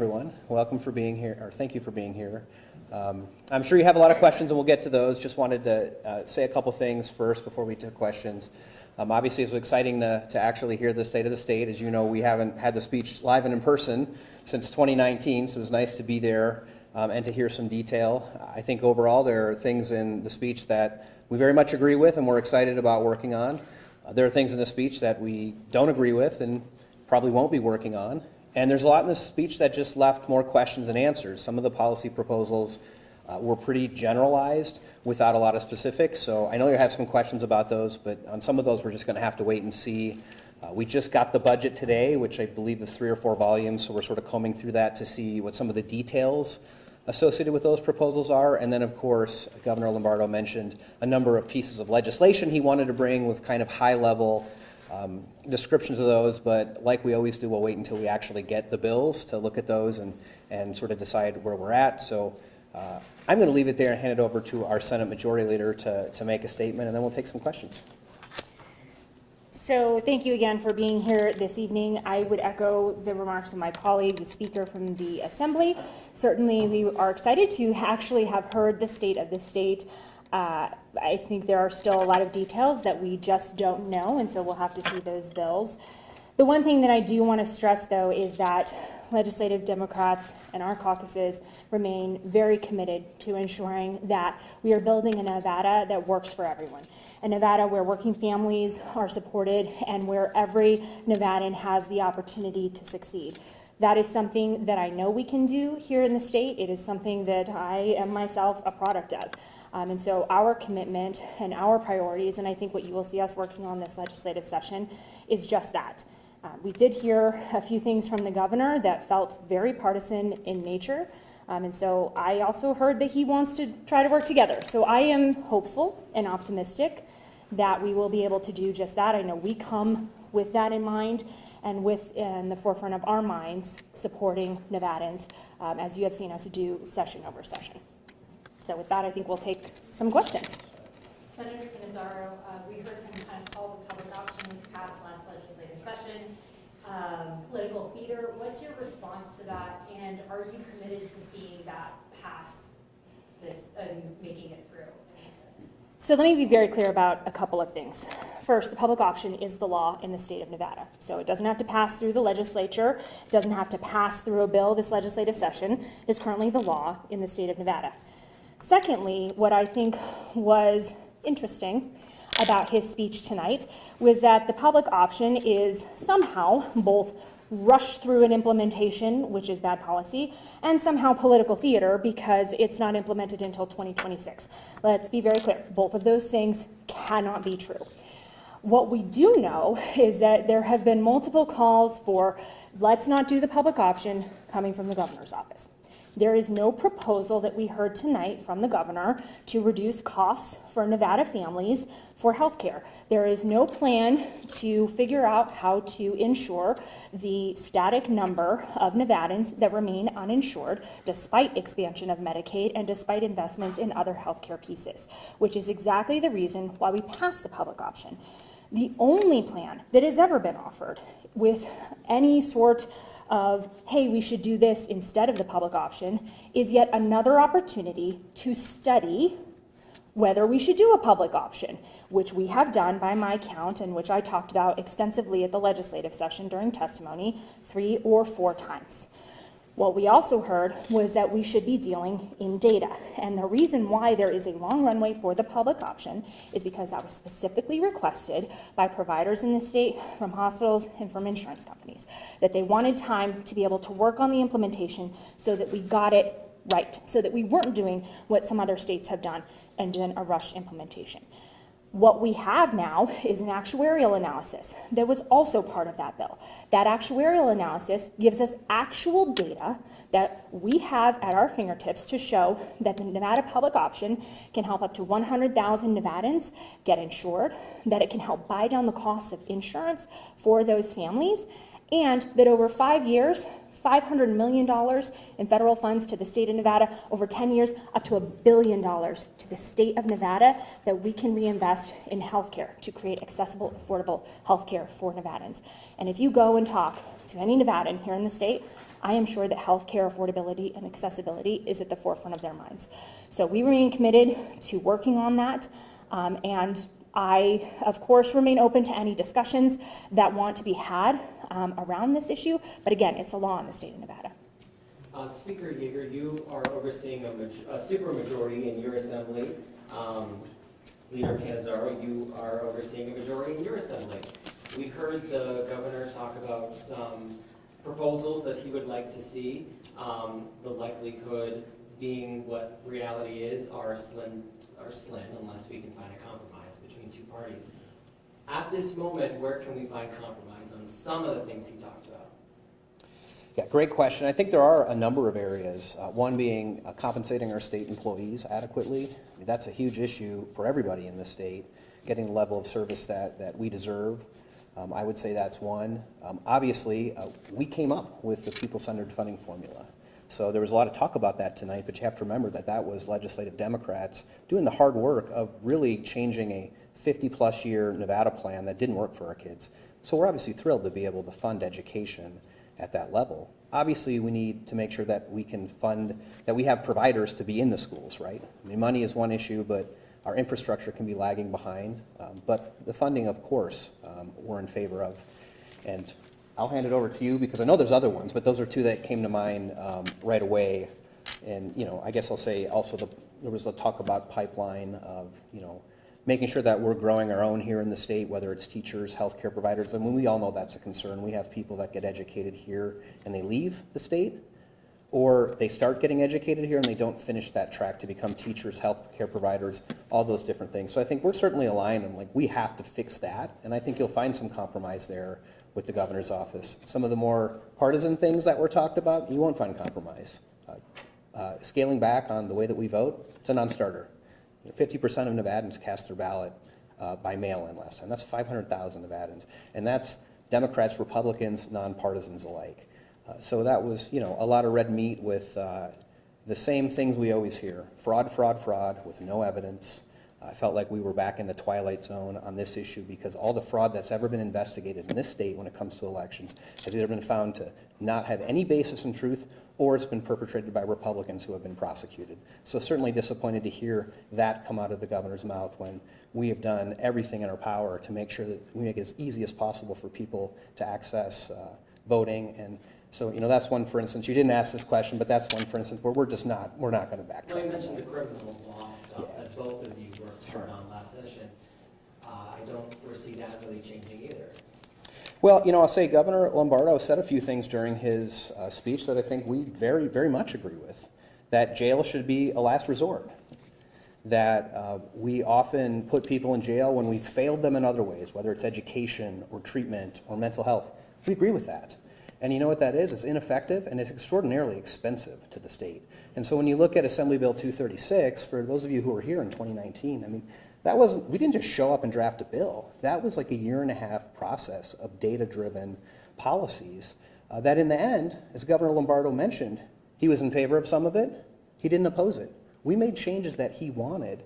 Everyone, welcome for being here, or thank you for being here. I'm sure you have a lot of questions and we'll get to those. Just wanted to say a couple things first before we took questions. Obviously it's exciting to actually hear the state of the state. As you know, we haven't had the speech live and in person since 2019, so it was nice to be there and to hear some detail. I think overall there are things in the speech that we very much agree with and we're excited about working on. There are things in the speech that we don't agree with and probably won't be working on. And there's a lot in this speech that just left more questions than answers. Some of the policy proposals were pretty generalized without a lot of specifics. So I know you have some questions about those, but on some of those we're just going to have to wait and see. We just got the budget today, which I believe is 3 or 4 volumes, so we're sort of combing through that to see what some of the details associated with those proposals are. And then, of course, Governor Lombardo mentioned a number of pieces of legislation he wanted to bring with kind of high-level descriptions of those, but like we always do, we'll wait until we actually get the bills to look at those and sort of decide where we're at. So I'm going to leave it there and hand it over to our Senate Majority Leader to make a statement, and then we'll take some questions. So thank you again for being here this evening. I would echo the remarks of my colleague, the Speaker from the Assembly. Certainly we are excited to actually have heard the state of the state. I think there are still a lot of details that we just don't know, and so we'll have to see those bills. The one thing that I do want to stress, though, is that legislative Democrats and our caucuses remain very committed to ensuring that we are building a Nevada that works for everyone, a Nevada where working families are supported and where every Nevadan has the opportunity to succeed. That is something that I know we can do here in the state. It is something that I am myself a product of. And so our commitment and our priorities, and I think what you will see us working on this legislative session, is just that. We did hear a few things from the governor that felt very partisan in nature. And so I also heard that he wants to try to work together. So I am hopeful and optimistic that we will be able to do just that. I know we come with that in mind and in the forefront of our minds supporting Nevadans, as you have seen us do session over session. So with that, I think we'll take some questions. Senator Cannizzaro, we heard him kind of call the public option passed last legislative session political theater. What's your response to that, and are you committed to seeing that pass this making it through? So let me be very clear about a couple of things. First, the public option is the law in the state of Nevada. So it doesn't have to pass through the legislature. It doesn't have to pass through a bill this legislative session. It is currently the law in the state of Nevada. Secondly, what I think was interesting about his speech tonight was that the public option is somehow both rushed through an implementation, which is bad policy, and somehow political theater because it's not implemented until 2026. Let's be very clear. Both of those things cannot be true. What we do know is that there have been multiple calls for let's not do the public option coming from the governor's office. There is no proposal that we heard tonight from the governor to reduce costs for Nevada families for health care. There is no plan to figure out how to ensure the static number of Nevadans that remain uninsured despite expansion of Medicaid and despite investments in other health care pieces, which is exactly the reason why we passed the public option. The only plan that has ever been offered with any sort of, hey, we should do this instead of the public option, is yet another opportunity to study whether we should do a public option, which we have done by my count and which I talked about extensively at the legislative session during testimony 3 or 4 times. What we also heard was that we should be dealing in data. And the reason why there is a long runway for the public option is because that was specifically requested by providers in the state, from hospitals, and from insurance companies, that they wanted time to be able to work on the implementation so that we got it right, so that we weren't doing what some other states have done and done a rushed implementation. What we have now is an actuarial analysis that was also part of that bill. That actuarial analysis gives us actual data that we have at our fingertips to show that the Nevada public option can help up to 100,000 Nevadans get insured, that it can help buy down the costs of insurance for those families, and that over 5 years, $500 million in federal funds to the state of Nevada over 10 years, up to $1 billion to the state of Nevada that we can reinvest in healthcare to create accessible, affordable healthcare for Nevadans. And if you go and talk to any Nevadan here in the state, I am sure that healthcare affordability and accessibility is at the forefront of their minds. So we remain committed to working on that, and I, of course, remain open to any discussions that want to be had around this issue, but again, it's a law in the state of Nevada. Speaker Yeager, you are overseeing a supermajority in your assembly. Leader Cannizzaro, you are overseeing a majority in your assembly. We heard the governor talk about some proposals that he would like to see. The likelihood being what reality is are slim unless we can find a compromise between two parties. At this moment, where can we find compromise on some of the things he talked about? Yeah, great question. I think there are a number of areas. One being compensating our state employees adequately. I mean, that's a huge issue for everybody in the state, getting the level of service that we deserve. I would say that's one. Obviously, we came up with the people-centered funding formula. So there was a lot of talk about that tonight, but you have to remember that that was legislative Democrats doing the hard work of really changing a 50-plus year Nevada plan that didn't work for our kids. So we're obviously thrilled to be able to fund education at that level. Obviously, we need to make sure that we can fund, that we have providers to be in the schools, right? I mean, money is one issue, but our infrastructure can be lagging behind. But the funding, of course, we're in favor of. And I'll hand it over to you because I know there's other ones, but those are two that came to mind right away. And, you know, I guess I'll say also there was a talk about pipeline of, you know, making sure that we're growing our own here in the state, whether it's teachers, healthcare providers. I mean, we all know that's a concern. We have people that get educated here and they leave the state, or they start getting educated here and they don't finish that track to become teachers, healthcare providers, all those different things. So I think we're certainly aligned and like we have to fix that, and I think you'll find some compromise there with the governor's office. Some of the more partisan things that were talked about, you won't find compromise. Scaling back on the way that we vote, it's a non-starter. 50% of Nevadans cast their ballot by mail-in last time. That's 500,000 Nevadans, and that's Democrats, Republicans, nonpartisans alike. So that was, you know, a lot of red meat with the same things we always hear: fraud, fraud, fraud, with no evidence. I felt like we were back in the twilight zone on this issue because all the fraud that's ever been investigated in this state when it comes to elections has either been found to not have any basis in truth or it's been perpetrated by Republicans who have been prosecuted. So certainly disappointed to hear that come out of the governor's mouth when we have done everything in our power to make sure that we make it as easy as possible for people to access voting. And so, you know, that's one, for instance, you didn't ask this question, but that's one, for instance, where we're not going to backtrack. Well, you mentioned the criminal law stuff that both of you worked Sure. hard on last session. I don't foresee that really changing either. Well, you know, I'll say Governor Lombardo said a few things during his speech that I think we very, very much agree with. That jail should be a last resort. That we often put people in jail when we've failed them in other ways, whether it's education or treatment or mental health. We agree with that. And you know what that is? It's ineffective and it's extraordinarily expensive to the state. And so when you look at Assembly Bill 236, for those of you who were here in 2019, I mean, we didn't just show up and draft a bill. That was like a 1.5-year process of data-driven policies that in the end, as Governor Lombardo mentioned, he was in favor of some of it. He didn't oppose it. We made changes that he wanted.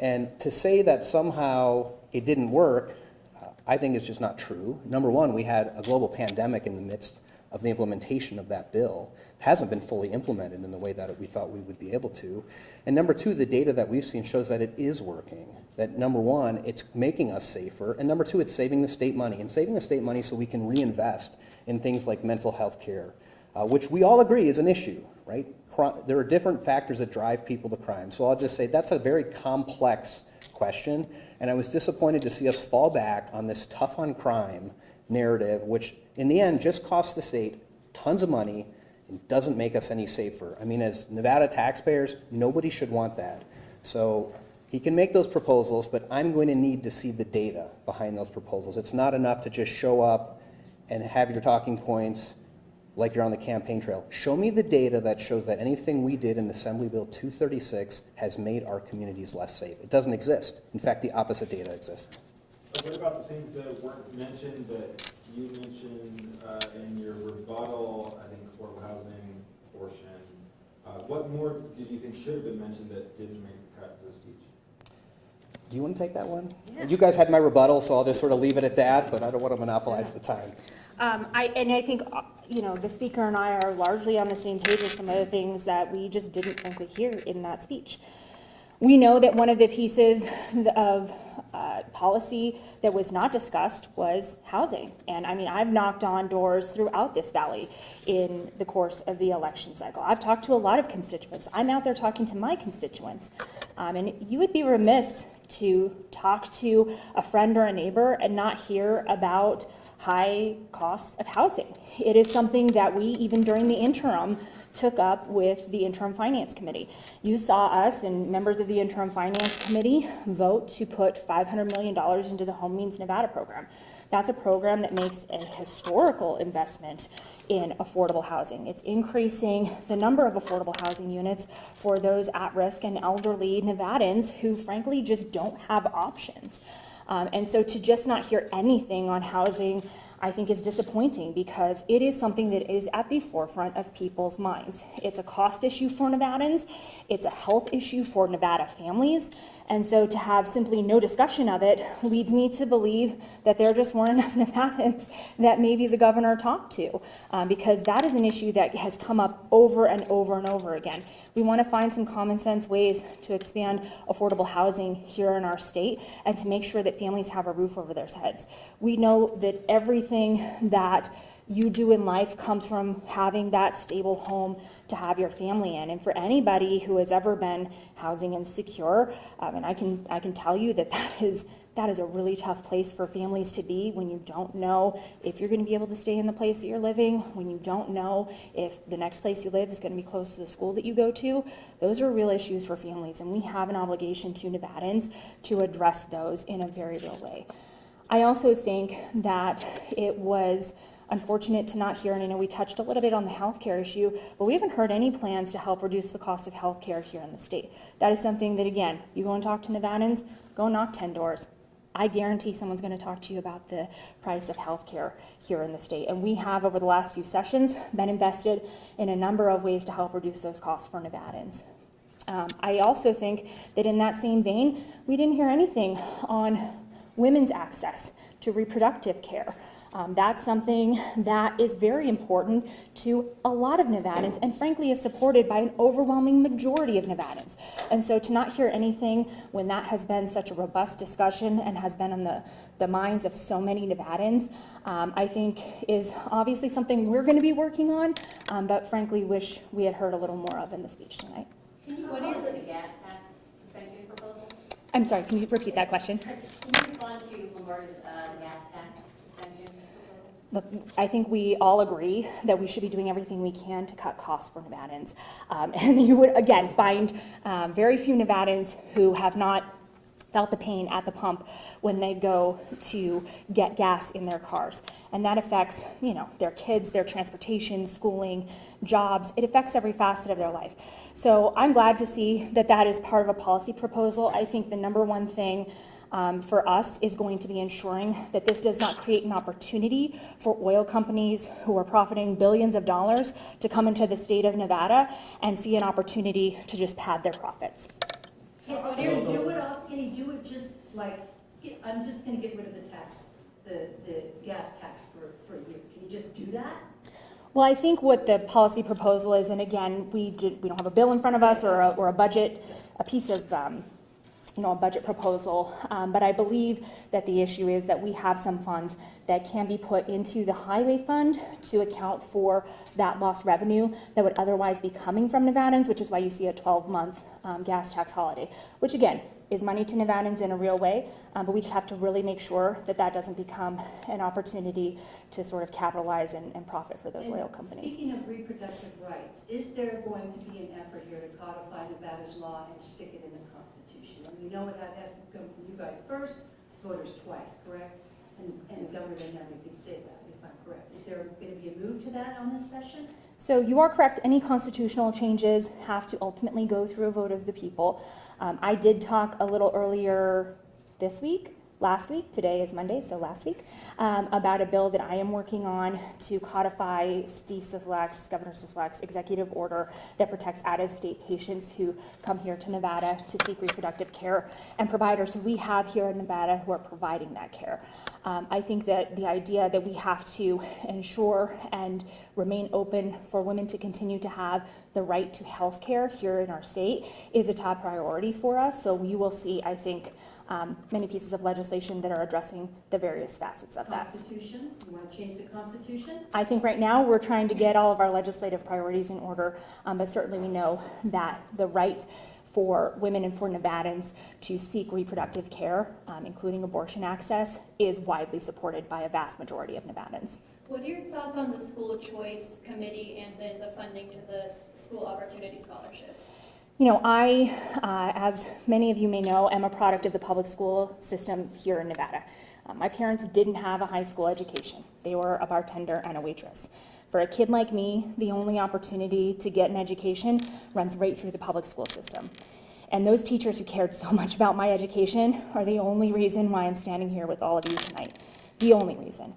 And to say that somehow it didn't work, I think is just not true. Number one, we had a global pandemic in the midst of the implementation of that bill. It hasn't been fully implemented in the way that we thought we would be able to. And number two, the data that we've seen shows that it is working. That number one, it's making us safer. And number two, it's saving the state money. And saving the state money so we can reinvest in things like mental health care, which we all agree is an issue, right? There are different factors that drive people to crime. So I'll just say that's a very complex question. And I was disappointed to see us fall back on this tough on crime narrative, which in the end just costs the state tons of money and doesn't make us any safer. I mean, as Nevada taxpayers, nobody should want that. So he can make those proposals, but I'm going to need to see the data behind those proposals. It's not enough to just show up and have your talking points like you're on the campaign trail. Show me the data that shows that anything we did in Assembly Bill 236 has made our communities less safe. It doesn't exist. In fact, the opposite data exists. What about the things that weren't mentioned, but you mentioned in your rebuttal, I think affordable housing portion. What more did you think should have been mentioned that didn't make the cut for the speech? Do you want to take that one? Yeah. You guys had my rebuttal, so I'll just sort of leave it at that, but I don't want to monopolize the time. I think, the speaker and I are largely on the same page with some of the things that we just didn't frankly hear in that speech. We know that one of the pieces of policy that was not discussed was housing. And I mean, I've knocked on doors throughout this valley in the course of the election cycle. I've talked to a lot of constituents. I'm out there talking to my constituents. And you would be remiss to talk to a friend or a neighbor and not hear about high costs of housing. It is something that we, even during the interim, took up with the Interim Finance Committee. You saw us and members of the Interim Finance Committee vote to put $500 million into the Home Means Nevada program. That's a program that makes a historical investment in affordable housing. It's increasing the number of affordable housing units for those at-risk and elderly Nevadans who frankly just don't have options. And so to just not hear anything on housing, I think is disappointing because it is something that is at the forefront of people's minds. It's a cost issue for Nevadans. It's a health issue for Nevada families. And so to have simply no discussion of it leads me to believe that there just weren't enough Nevadans that maybe the governor talked to, because that is an issue that has come up over and over and over again. We want to find some common sense ways to expand affordable housing here in our state and to make sure that families have a roof over their heads. We know that everything that you do in life comes from having that stable home to have your family in. And for anybody who has ever been housing insecure, and I can tell you that that is a really tough place for families to be when you don't know if you're going to be able to stay in the place that you're living, when you don't know if the next place you live is going to be close to the school that you go to. Those are real issues for families, and we have an obligation to Nevadans to address those in a very real way. I also think that it was unfortunate to not hear, and I know we touched a little bit on the healthcare issue, but we haven't heard any plans to help reduce the cost of healthcare here in the state. That is something that, again, you go and talk to Nevadans, go knock 10 doors. I guarantee someone's going to talk to you about the price of healthcare here in the state. And we have, over the last few sessions, been invested in a number of ways to help reduce those costs for Nevadans. I also think that in that same vein, we didn't hear anything on women's access to reproductive care. That's something that is very important to a lot of Nevadans and frankly is supported by an overwhelming majority of Nevadans. And so to not hear anything when that has been such a robust discussion and has been on the minds of so many Nevadans, I think is obviously something we're going to be working on, but frankly wish we had heard a little more of in the speech tonight. What is the gas tax suspension proposal? I'm sorry, can you repeat that question? Can you respond to Lombardo's gas tax suspension proposal? Look, I think we all agree that we should be doing everything we can to cut costs for Nevadans. And you would, again, find very few Nevadans who have not felt the pain at the pump when they go to get gas in their cars. And that affects, their kids, their transportation, schooling, jobs. It affects every facet of their life. So I'm glad to see that that is part of a policy proposal. I think the number one thing for us is going to be ensuring that this does not create an opportunity for oil companies who are profiting billions of dollars to come into the state of Nevada and see an opportunity to just pad their profits. Can he do it just like, I'm just going to get rid of the tax, the gas tax for a year. Can you just do that? Well, I think what the policy proposal is, and again, we don't have a bill in front of us or a budget, a piece of a budget proposal, but I believe that the issue is that we have some funds that can be put into the highway fund to account for that lost revenue that would otherwise be coming from Nevadans, which is why you see a 12-month gas tax holiday, which again is money to Nevadans in a real way, but we just have to really make sure that that doesn't become an opportunity to sort of capitalize and profit for those oil companies. Speaking of reproductive rights, is there going to be an effort here to codify Nevada's law and stick it in the Constitution? And you know that has to come from you guys first, voters twice, correct? And the governor doesn't have anything to say about it, if I'm correct. Is there going to be a move to that on this session? So you are correct. Any constitutional changes have to ultimately go through a vote of the people. I did talk a little earlier this week last week, today is Monday, so last week, about a bill that I am working on to codify Governor Sisolak's executive order that protects out-of-state patients who come here to Nevada to seek reproductive care, and providers who we have here in Nevada who are providing that care. I think that the idea that we have to ensure and remain open for women to continue to have the right to health care here in our state is a top priority for us. So you will see, I think, many pieces of legislation that are addressing the various facets of that. Constitution, you want to change the Constitution? I think right now we're trying to get all of our legislative priorities in order, but certainly we know that the right for women and for Nevadans to seek reproductive care, including abortion access, is widely supported by a vast majority of Nevadans. What are your thoughts on the school choice committee and then the funding to the school opportunity scholarships? You know, I, as many of you may know, am a product of the public school system here in Nevada. My parents didn't have a high school education. They were a bartender and a waitress. For a kid like me, the only opportunity to get an education runs right through the public school system. And those teachers who cared so much about my education are the only reason why I'm standing here with all of you tonight. The only reason.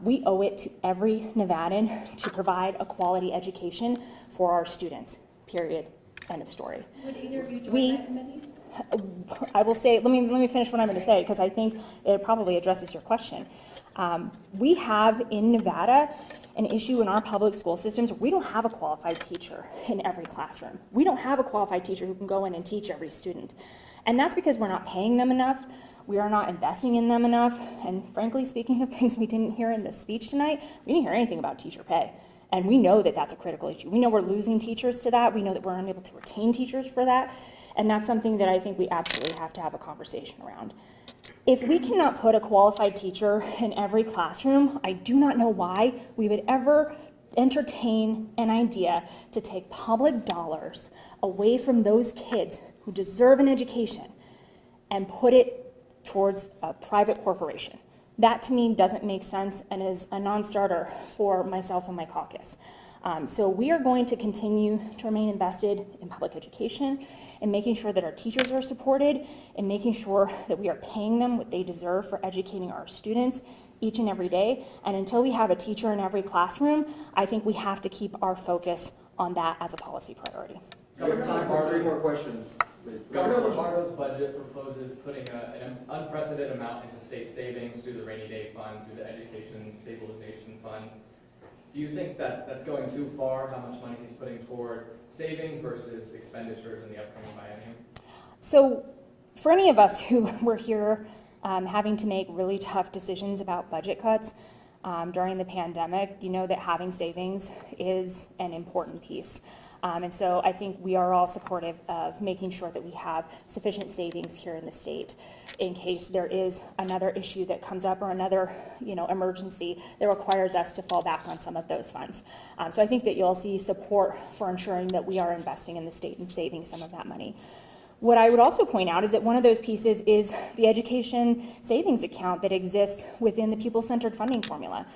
We owe it to every Nevadan to provide a quality education for our students, period. End of story. Would either of you join that committee? I will say, let me finish what I'm going to say, because I think it probably addresses your question. We have in Nevada an issue in our public school systems where we don't have a qualified teacher in every classroom. We don't have a qualified teacher who can go in and teach every student. And that's because we're not paying them enough, we are not investing in them enough, and frankly, speaking of things we didn't hear in the speech tonight, we didn't hear anything about teacher pay. And we know that that's a critical issue. We know we're losing teachers to that. We know that we're unable to retain teachers for that. And that's something that I think we absolutely have to have a conversation around. If we cannot put a qualified teacher in every classroom, I do not know why we would ever entertain an idea to take public dollars away from those kids who deserve an education and put it towards a private corporation. That to me doesn't make sense and is a non-starter for myself and my caucus. So we are going to continue to remain invested in public education and making sure that our teachers are supported and making sure that we are paying them what they deserve for educating our students each and every day. And until we have a teacher in every classroom, I think we have to keep our focus on that as a policy priority. We have time for 3 more questions. Governor Lombardo's budget proposes putting an unprecedented amount into state savings through the rainy day fund, through the education stabilization fund. Do you think that's going too far, how much money he's putting toward savings versus expenditures in the upcoming biennium? So for any of us who were here having to make really tough decisions about budget cuts during the pandemic, you know that having savings is an important piece. And so I think we are all supportive of making sure that we have sufficient savings here in the state in case there is another issue that comes up or another emergency that requires us to fall back on some of those funds. So I think that you'll see support for ensuring that we are investing in the state and saving some of that money. What I would also point out is that one of those pieces is the education savings account that exists within the pupil-centered funding formula.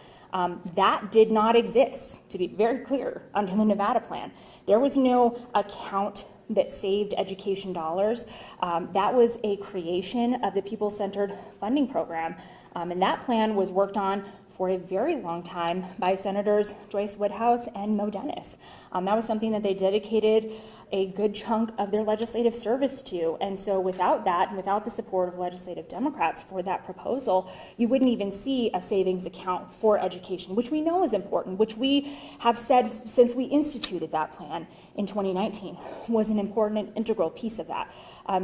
That did not exist, to be very clear, under the Nevada plan. There was no account that saved education dollars. That was a creation of the pupil-centered funding program. And that plan was worked on for a very long time by Senators Joyce Woodhouse and Mo Dennis. That was something that they dedicated a good chunk of their legislative service to. And so without that, and without the support of legislative Democrats for that proposal, you wouldn't even see a savings account for education, which we know is important, which we have said since we instituted that plan in 2019 was an important and integral piece of that.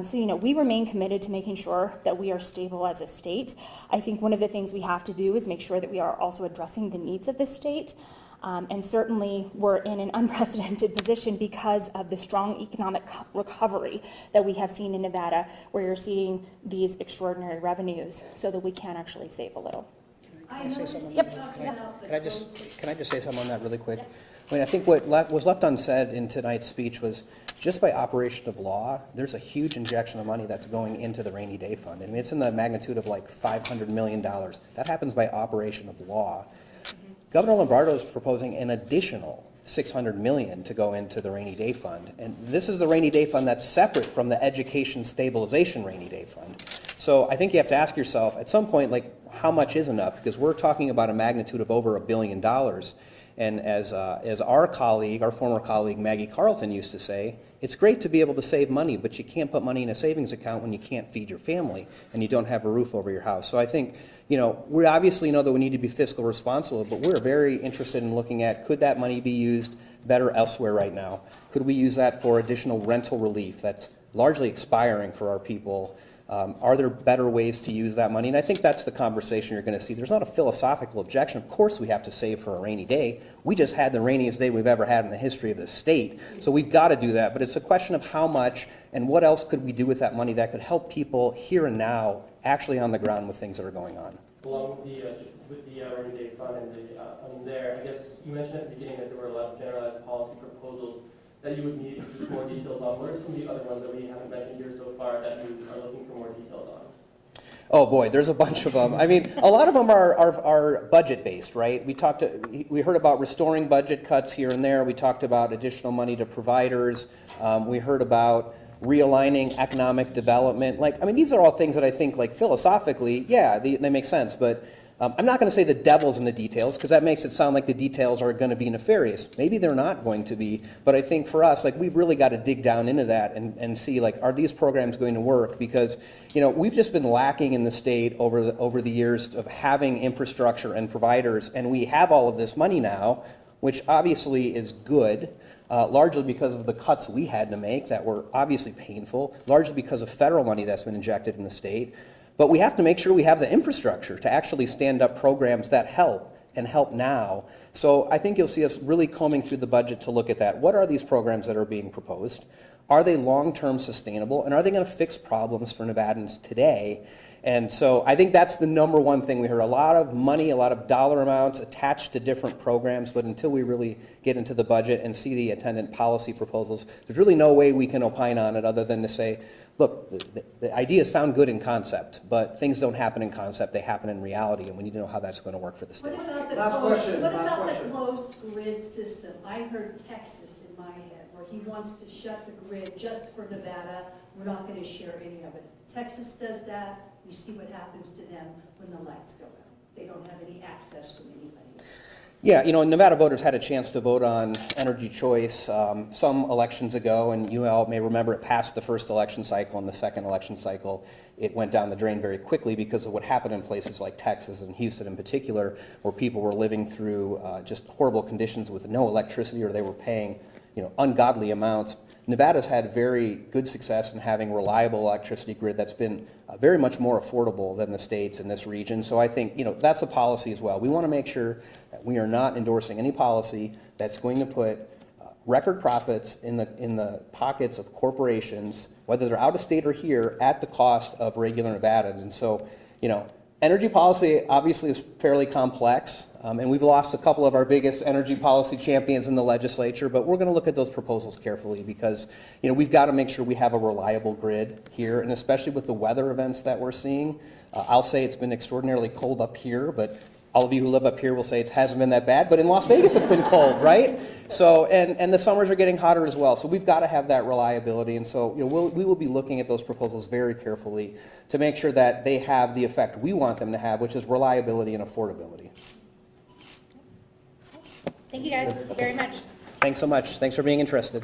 So we remain committed to making sure that we are stable as a state. I think one of the things we have to do is make sure that we are also addressing the needs of the state. And certainly we're in an unprecedented position because of the strong economic recovery that we have seen in Nevada, where you're seeing these extraordinary revenues so that we can actually save a little. Can I say something? Yep. Can I just say something on that really quick? I mean, I think what was left unsaid in tonight's speech was just by operation of law, there's a huge injection of money that's going into the rainy day fund. I mean, it's in the magnitude of like $500 million. That happens by operation of law. Governor Lombardo is proposing an additional $600 million to go into the rainy day fund. And this is the rainy day fund that's separate from the education stabilization rainy day fund. So I think you have to ask yourself at some point, like, how much is enough? Because we're talking about a magnitude of over $1 billion. And as our colleague, our former colleague Maggie Carlton used to say, it's great to be able to save money, but you can't put money in a savings account when you can't feed your family and you don't have a roof over your house. So I think, you know, we obviously know that we need to be fiscal responsible, but we're very interested in looking at, could that money be used better elsewhere right now? Could we use that for additional rental relief that's largely expiring for our people? Are there better ways to use that money? And I think that's the conversation you're going to see. There's not a philosophical objection. Of course we have to save for a rainy day. We just had the rainiest day we've ever had in the history of this state. So we've got to do that. But it's a question of how much and what else could we do with that money that could help people here and now actually on the ground with things that are going on. Along with the rainy day fund and the funding there, I guess you mentioned at the beginning that there were a lot of generalized policy proposals that you would need just more details on. What are some of the other ones that we haven't mentioned here so far that you are looking for more details on? Oh boy, there's a bunch of them. I mean, a lot of them are budget-based, right? We heard about restoring budget cuts here and there. We talked about additional money to providers. We heard about realigning economic development. Like, I mean, these are all things that I think, like, philosophically, yeah, they make sense. But I'm not going to say the devil's in the details, because that makes it sound like the details are going to be nefarious. Maybe they're not going to be, but I think for us, like, we've really got to dig down into that and see, like, are these programs going to work? Because, you know, we've just been lacking in the state over the years of having infrastructure and providers, and we have all of this money now, which obviously is good, largely because of the cuts we had to make that were obviously painful, largely because of federal money that's been injected in the state. But we have to make sure we have the infrastructure to actually stand up programs that help and help now. So I think you'll see us really combing through the budget to look at that. What are these programs that are being proposed? Are they long-term sustainable? And are they going to fix problems for Nevadans today? And so I think that's the number one thing. We heard a lot of money, a lot of dollar amounts attached to different programs, but until we really get into the budget and see the attendant policy proposals, there's really no way we can opine on it other than to say, look, the ideas sound good in concept, but things don't happen in concept, they happen in reality, and we need to know how that's going to work for the state. What about the Last question. the closed grid system? I heard Texas in my head, where he wants to shut the grid just for Nevada. We're not going to share any of it. Texas does that. You see what happens to them when the lights go out. They don't have any access from anybody. Yeah, you know, Nevada voters had a chance to vote on energy choice some elections ago, and you all may remember it passed the first election cycle. And the second election cycle, it went down the drain very quickly because of what happened in places like Texas and Houston in particular, where people were living through just horrible conditions with no electricity, or they were paying, you know, ungodly amounts. Nevada's had very good success in having a reliable electricity grid that's been very much more affordable than the states in this region. So I think, you know, that's a policy as well. We want to make sure that we are not endorsing any policy that's going to put record profits in the pockets of corporations, whether they're out of state or here, at the cost of regular Nevadans. And so, you know, energy policy obviously is fairly complex, and we've lost a couple of our biggest energy policy champions in the legislature, but we're going to look at those proposals carefully because, you know, we've got to make sure we have a reliable grid here, and especially with the weather events that we're seeing. I'll say it's been extraordinarily cold up here, but all of you who live up here will say it hasn't been that bad, but in Las Vegas it's been cold, right? So, and the summers are getting hotter as well, so we've got to have that reliability, and so, you know, we will be looking at those proposals very carefully to make sure that they have the effect we want them to have, which is reliability and affordability. Thank you guys very much. Thanks so much. Thanks for being interested.